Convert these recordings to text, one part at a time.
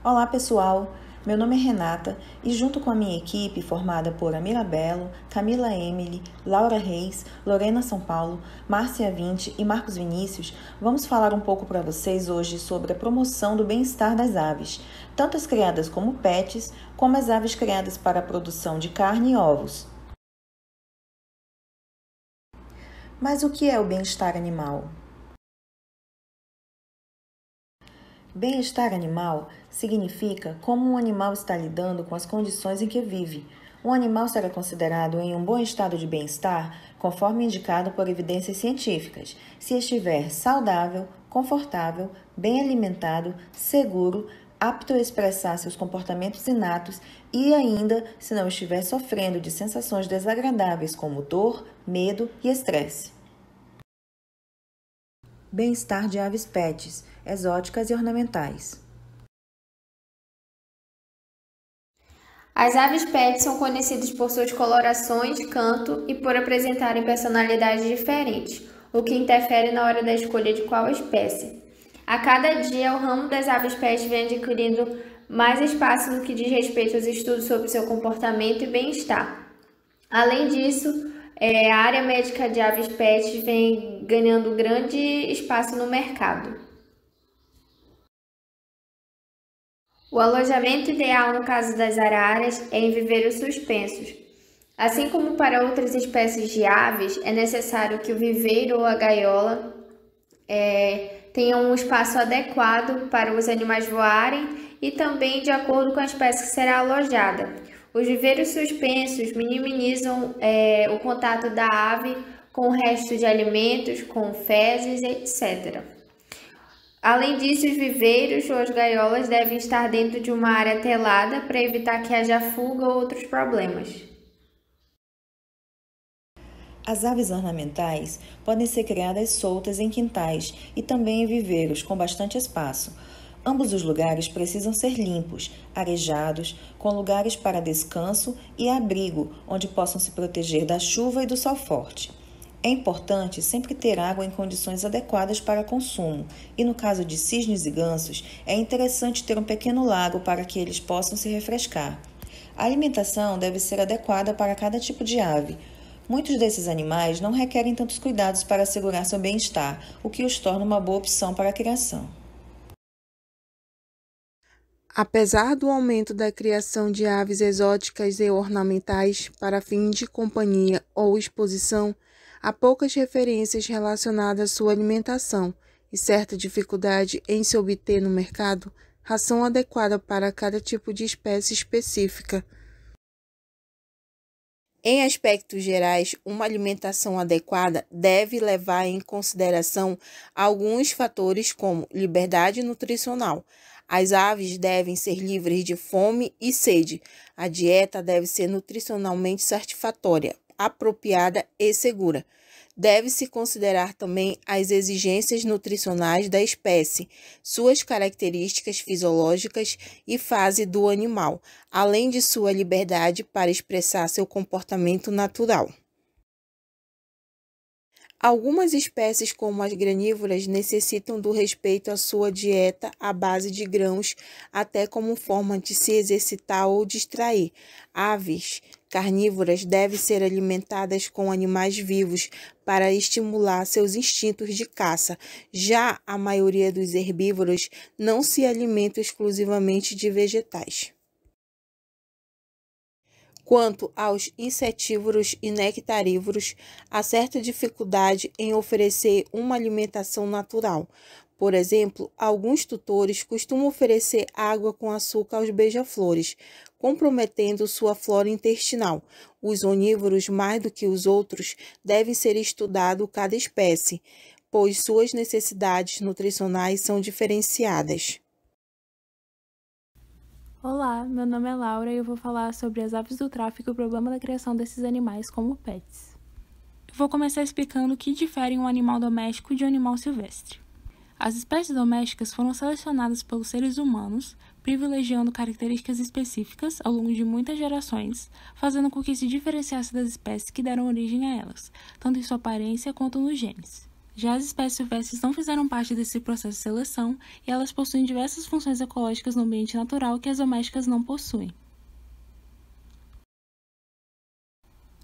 Olá pessoal, meu nome é Renata e junto com a minha equipe formada por Amira Belo, Camila Emily, Laura Reis, Lorena São Paulo, Márcia Vinte e Marcos Vinícius, vamos falar um pouco para vocês hoje sobre a promoção do bem-estar das aves, tanto as criadas como pets, como as aves criadas para a produção de carne e ovos. Mas o que é o bem-estar animal? Bem-estar animal significa como um animal está lidando com as condições em que vive. Um animal será considerado em um bom estado de bem-estar, conforme indicado por evidências científicas, se estiver saudável, confortável, bem alimentado, seguro, apto a expressar seus comportamentos inatos e ainda se não estiver sofrendo de sensações desagradáveis como dor, medo e estresse. Bem-estar de aves pets, exóticas e ornamentais. As aves pets são conhecidas por suas colorações, canto e por apresentarem personalidades diferentes, o que interfere na hora da escolha de qual espécie. A cada dia, o ramo das aves pets vem adquirindo mais espaço no que diz respeito aos estudos sobre seu comportamento e bem-estar. Além disso, a área médica de aves pets vem ganhando grande espaço no mercado. O alojamento ideal no caso das araras é em viveiros suspensos. Assim como para outras espécies de aves, é necessário que o viveiro ou a gaiola tenham um espaço adequado para os animais voarem e também de acordo com a espécie que será alojada. Os viveiros suspensos minimizam o contato da ave com o resto de alimentos, com fezes, etc. Além disso, os viveiros ou as gaiolas devem estar dentro de uma área telada para evitar que haja fuga ou outros problemas. As aves ornamentais podem ser criadas soltas em quintais e também em viveiros com bastante espaço. Ambos os lugares precisam ser limpos, arejados, com lugares para descanso e abrigo, onde possam se proteger da chuva e do sol forte. É importante sempre ter água em condições adequadas para consumo, e no caso de cisnes e gansos, é interessante ter um pequeno lago para que eles possam se refrescar. A alimentação deve ser adequada para cada tipo de ave. Muitos desses animais não requerem tantos cuidados para assegurar seu bem-estar, o que os torna uma boa opção para a criação. Apesar do aumento da criação de aves exóticas e ornamentais para fim de companhia ou exposição, há poucas referências relacionadas à sua alimentação e certa dificuldade em se obter no mercado ração adequada para cada tipo de espécie específica. Em aspectos gerais, uma alimentação adequada deve levar em consideração alguns fatores como liberdade nutricional. As aves devem ser livres de fome e sede. A dieta deve ser nutricionalmente satisfatória, apropriada e segura. Deve-se considerar também as exigências nutricionais da espécie, suas características fisiológicas e fase do animal, além de sua liberdade para expressar seu comportamento natural. Algumas espécies, como as granívoras, necessitam do respeito à sua dieta à base de grãos, até como forma de se exercitar ou distrair. Aves carnívoras devem ser alimentadas com animais vivos para estimular seus instintos de caça. Já a maioria dos herbívoros não se alimenta exclusivamente de vegetais. Quanto aos insetívoros e nectarívoros, há certa dificuldade em oferecer uma alimentação natural. Por exemplo, alguns tutores costumam oferecer água com açúcar aos beija-flores, comprometendo sua flora intestinal. Os onívoros, mais do que os outros, devem ser estudados cada espécie, pois suas necessidades nutricionais são diferenciadas. Olá, meu nome é Laura e eu vou falar sobre as aves do tráfico e o problema da criação desses animais como pets. Eu vou começar explicando o que difere um animal doméstico de um animal silvestre. As espécies domésticas foram selecionadas pelos seres humanos, privilegiando características específicas ao longo de muitas gerações, fazendo com que se diferenciasse das espécies que deram origem a elas, tanto em sua aparência quanto nos genes. Já as espécies silvestres não fizeram parte desse processo de seleção e elas possuem diversas funções ecológicas no ambiente natural que as domésticas não possuem.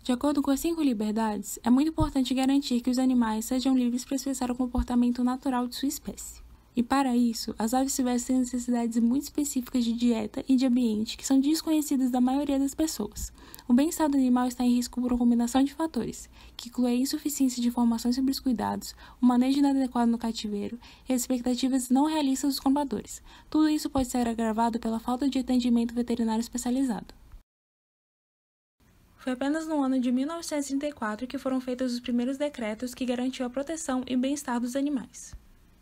De acordo com as 5 liberdades, é muito importante garantir que os animais sejam livres para expressar o comportamento natural de sua espécie. E para isso, as aves silvestres têm necessidades muito específicas de dieta e de ambiente que são desconhecidas da maioria das pessoas. O bem-estar do animal está em risco por uma combinação de fatores, que inclui a insuficiência de informações sobre os cuidados, o manejo inadequado no cativeiro e as expectativas não realistas dos compradores. Tudo isso pode ser agravado pela falta de atendimento veterinário especializado. Foi apenas no ano de 1934 que foram feitos os primeiros decretos que garantiam a proteção e bem-estar dos animais.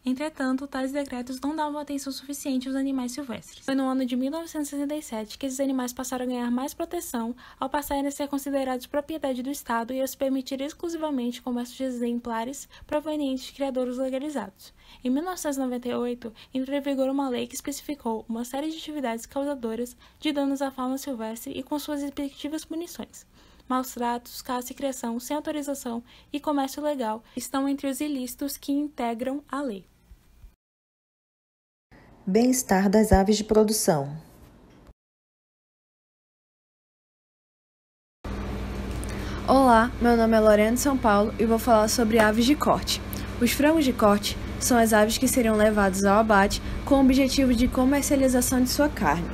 Entretanto, tais decretos não davam atenção suficiente aos animais silvestres. Foi no ano de 1967 que esses animais passaram a ganhar mais proteção ao passarem a ser considerados propriedade do Estado e a se permitir exclusivamente o comércio de exemplares provenientes de criadouros legalizados. Em 1998, entrou em vigor uma lei que especificou uma série de atividades causadoras de danos à fauna silvestre e com suas respectivas punições. Maus tratos, caça e criação sem autorização e comércio ilegal estão entre os ilícitos que integram a lei. Bem-estar das aves de produção. Olá, meu nome é Lorena de São Paulo e vou falar sobre aves de corte. Os frangos de corte são as aves que seriam levadas ao abate com o objetivo de comercialização de sua carne.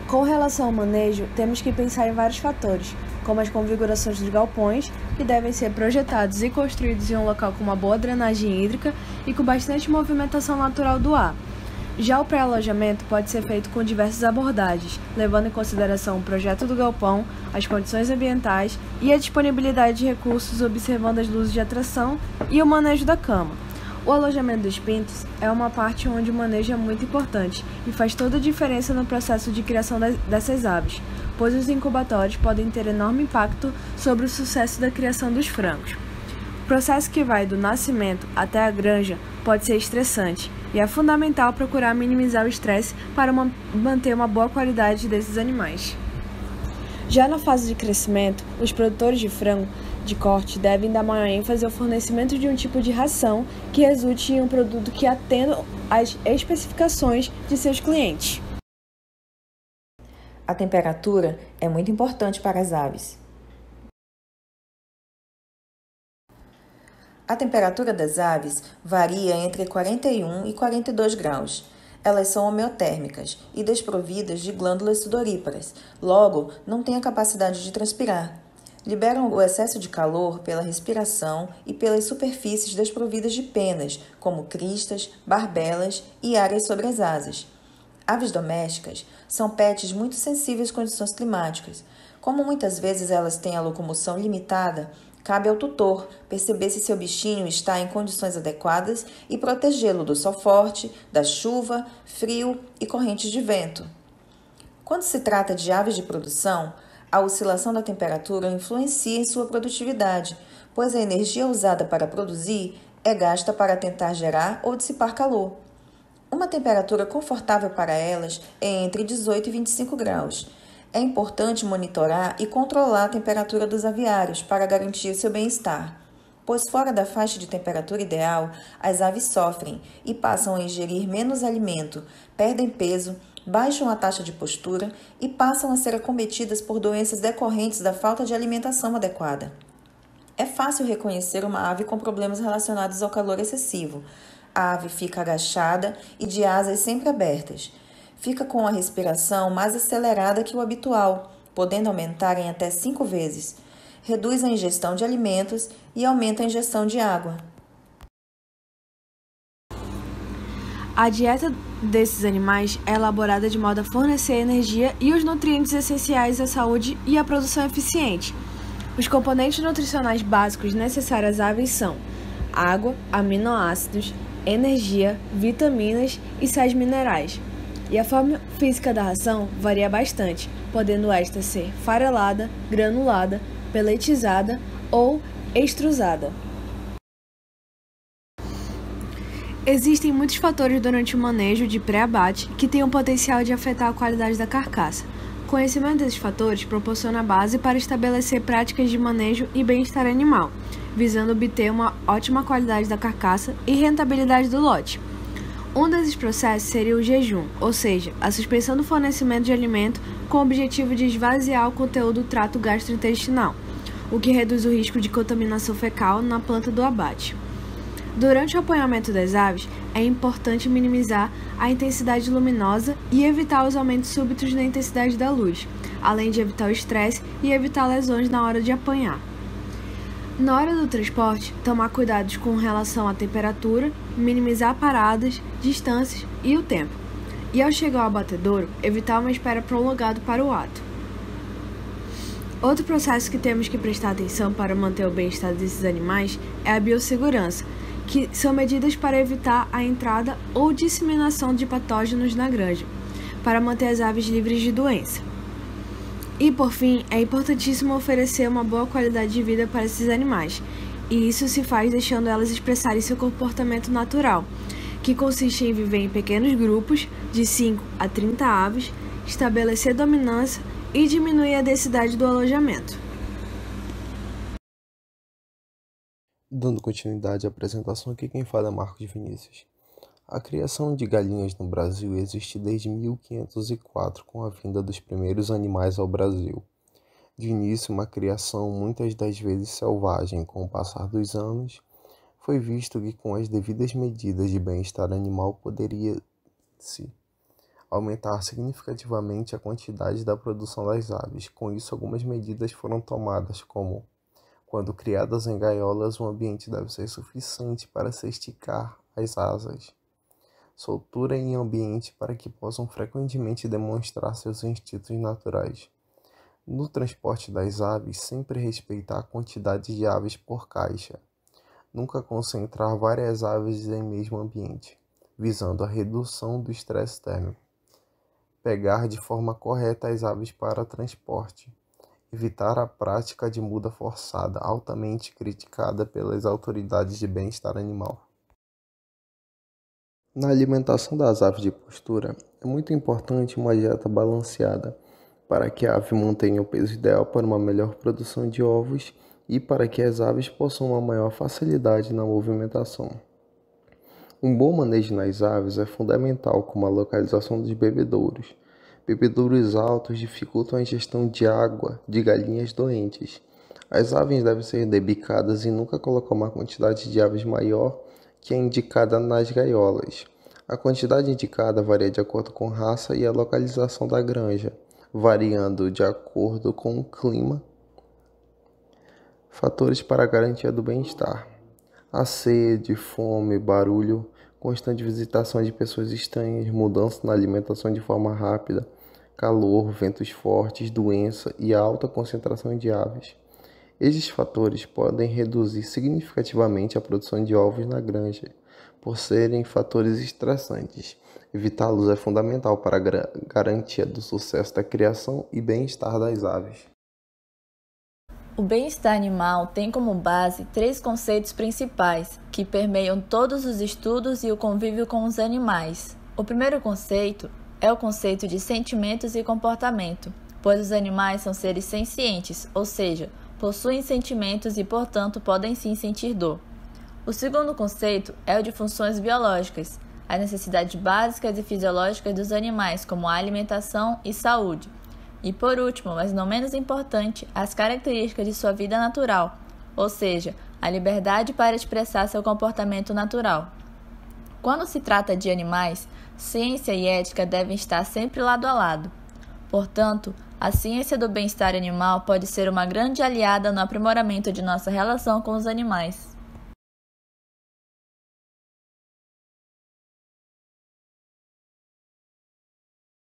Com relação ao manejo, temos que pensar em vários fatores, como as configurações dos galpões, que devem ser projetados e construídos em um local com uma boa drenagem hídrica e com bastante movimentação natural do ar. Já o pré-alojamento pode ser feito com diversas abordagens, levando em consideração o projeto do galpão, as condições ambientais e a disponibilidade de recursos, observando as luzes de atração e o manejo da cama. O alojamento dos pintos é uma parte onde o manejo é muito importante e faz toda a diferença no processo de criação dessas aves, pois os incubatórios podem ter enorme impacto sobre o sucesso da criação dos frangos. O processo que vai do nascimento até a granja pode ser estressante e é fundamental procurar minimizar o estresse para manter uma boa qualidade desses animais. Já na fase de crescimento, os produtores de frango de corte devem dar maior ênfase ao fornecimento de um tipo de ração que resulte em um produto que atenda às especificações de seus clientes. A temperatura é muito importante para as aves. A temperatura das aves varia entre 41 e 42 graus. Elas são homeotérmicas e desprovidas de glândulas sudoríparas, logo não têm a capacidade de transpirar. Liberam o excesso de calor pela respiração e pelas superfícies desprovidas de penas, como cristas, barbelas e áreas sobre as asas. Aves domésticas são pets muito sensíveis às condições climáticas. Como muitas vezes elas têm a locomoção limitada, cabe ao tutor perceber se seu bichinho está em condições adequadas e protegê-lo do sol forte, da chuva, frio e correntes de vento. Quando se trata de aves de produção, a oscilação da temperatura influencia em sua produtividade, pois a energia usada para produzir é gasta para tentar gerar ou dissipar calor. Uma temperatura confortável para elas é entre 18 e 25 graus. É importante monitorar e controlar a temperatura dos aviários para garantir seu bem-estar, pois fora da faixa de temperatura ideal, as aves sofrem e passam a ingerir menos alimento, perdem peso, baixam a taxa de postura e passam a ser acometidas por doenças decorrentes da falta de alimentação adequada. É fácil reconhecer uma ave com problemas relacionados ao calor excessivo. A ave fica agachada e de asas sempre abertas. Fica com a respiração mais acelerada que o habitual, podendo aumentar em até 5 vezes. Reduz a ingestão de alimentos e aumenta a ingestão de água. A dieta desses animais é elaborada de modo a fornecer energia e os nutrientes essenciais à saúde e à produção eficiente. Os componentes nutricionais básicos necessários às aves são água, aminoácidos, energia, vitaminas e sais minerais. E a forma física da ração varia bastante, podendo esta ser farelada, granulada, peletizada ou extrusada. Existem muitos fatores durante o manejo de pré-abate que têm o potencial de afetar a qualidade da carcaça. O conhecimento desses fatores proporciona a base para estabelecer práticas de manejo e bem-estar animal. visando obter uma ótima qualidade da carcaça e rentabilidade do lote. Um desses processos seria o jejum, ou seja, a suspensão do fornecimento de alimento com o objetivo de esvaziar o conteúdo do trato gastrointestinal, o que reduz o risco de contaminação fecal na planta do abate. Durante o apanhamento das aves, é importante minimizar a intensidade luminosa e evitar os aumentos súbitos na intensidade da luz, além de evitar o estresse e evitar lesões na hora de apanhar. Na hora do transporte, tomar cuidados com relação à temperatura, minimizar paradas, distâncias e o tempo. E ao chegar ao abatedouro, evitar uma espera prolongada para o ato. Outro processo que temos que prestar atenção para manter o bem-estar desses animais é a biossegurança, que são medidas para evitar a entrada ou disseminação de patógenos na granja, para manter as aves livres de doença. E, por fim, é importantíssimo oferecer uma boa qualidade de vida para esses animais, e isso se faz deixando elas expressarem seu comportamento natural, que consiste em viver em pequenos grupos, de 5 a 30 aves, estabelecer dominância e diminuir a densidade do alojamento. Dando continuidade à apresentação, aqui quem fala é Marcos Vinícius. A criação de galinhas no Brasil existe desde 1504, com a vinda dos primeiros animais ao Brasil. De início, uma criação muitas das vezes selvagem. Com o passar dos anos, foi visto que com as devidas medidas de bem-estar animal poderia-se aumentar significativamente a quantidade da produção das aves. Com isso, algumas medidas foram tomadas, como quando criadas em gaiolas, o ambiente deve ser suficiente para se esticar as asas, soltura em ambiente para que possam frequentemente demonstrar seus instintos naturais. No transporte das aves, sempre respeitar a quantidade de aves por caixa. Nunca concentrar várias aves em mesmo ambiente, visando a redução do estresse térmico. Pegar de forma correta as aves para transporte. Evitar a prática de muda forçada, altamente criticada pelas autoridades de bem-estar animal. Na alimentação das aves de postura, é muito importante uma dieta balanceada, para que a ave mantenha o peso ideal para uma melhor produção de ovos e para que as aves possam uma maior facilidade na movimentação. Um bom manejo nas aves é fundamental, como a localização dos bebedouros. Bebedouros altos dificultam a ingestão de água de galinhas doentes. As aves devem ser debicadas e nunca colocar uma quantidade de aves maior que a indicada nas gaiolas. A quantidade indicada varia de acordo com a raça e a localização da granja, variando de acordo com o clima. Fatores para a garantia do bem-estar: a sede, fome, barulho, constante visitação de pessoas estranhas, mudança na alimentação de forma rápida, calor, ventos fortes, doença e a alta concentração de aves. Esses fatores podem reduzir significativamente a produção de ovos na granja, por serem fatores estressantes. Evitá-los é fundamental para a garantia do sucesso da criação e bem-estar das aves. O bem-estar animal tem como base 3 conceitos principais, que permeiam todos os estudos e o convívio com os animais. O primeiro conceito é o conceito de sentimentos e comportamento, pois os animais são seres sencientes, ou seja, possuem sentimentos e, portanto, podem sim sentir dor. O segundo conceito é o de funções biológicas, as necessidades básicas e fisiológicas dos animais, como a alimentação e saúde. E por último, mas não menos importante, as características de sua vida natural, ou seja, a liberdade para expressar seu comportamento natural. Quando se trata de animais, ciência e ética devem estar sempre lado a lado. Portanto, a ciência do bem-estar animal pode ser uma grande aliada no aprimoramento de nossa relação com os animais.